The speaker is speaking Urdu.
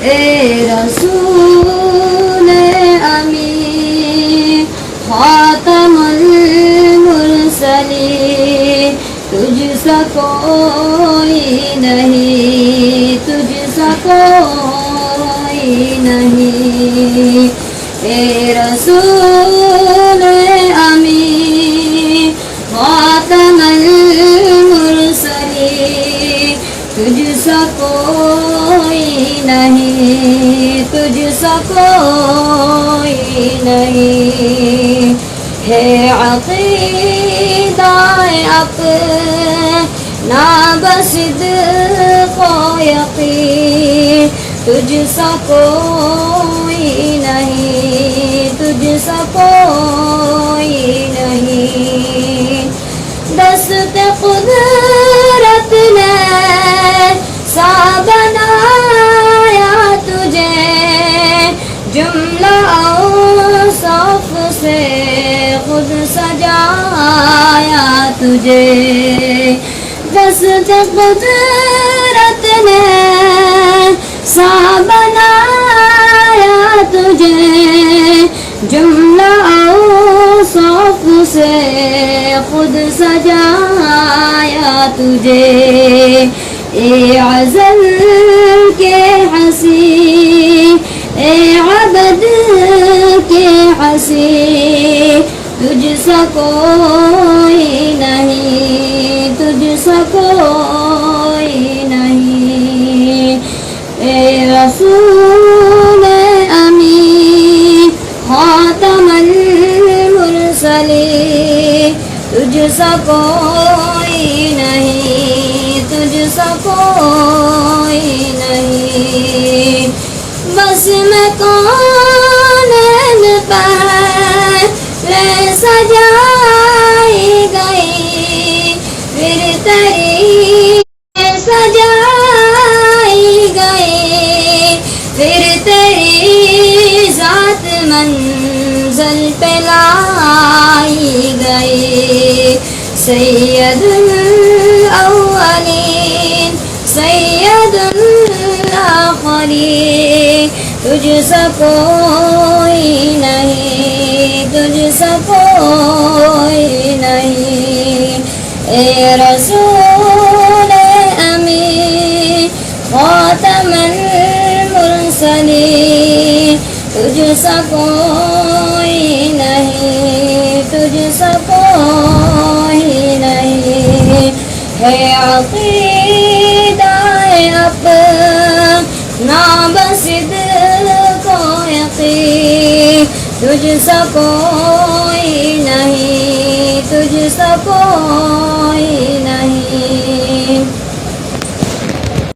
اے رسول امی خاتم المرسلین، تجھ سا کوئی نہیں، تجھ سا کوئی نہیں۔ اے رسول امی خاتم المرسلین، تجھ سا کوئی نہیں، تجھ سا کوئی نہیں۔ ہے عقیدہ اپنا بصدق و یقین، تجھ سا کوئی نہیں، تجھ سا کوئی نہیں۔ دست قدرت نے سا بنایا تجھے، جملہ اوصاف سے خود سجایا تجھے۔ دست قدرت نے سا بنایا تجھے، جملہ اوصاف سے خود سجایا تجھے۔ اے ازل کے حسین، اے عبد کے حسین، تجھ سا کوئی نہیں، تجھ سا کوئی نہیں۔ اے رسول امی خاتم المرسلین، تجھ سا کوئی نہیں، تجھ سا کوئی نہیں۔ بس میں کونین پہلے سجائی گئی، پھر تیری سجائی گئی، پھر تیری ذات منزل پہ لائی گئی۔ سید الاولین سید الاخرین، تجھ سا کوئی نہیں، تجھ سا کوئی نہیں۔ اے رسول امی خاتم المرسلین، تجھ سا کوئی نہیں، تجھ سا کوئی نہیں۔ ہے عقیدہ اپنا بصدق و یقین، تجھ سا کوئی نہیں، تجھ سا کوئی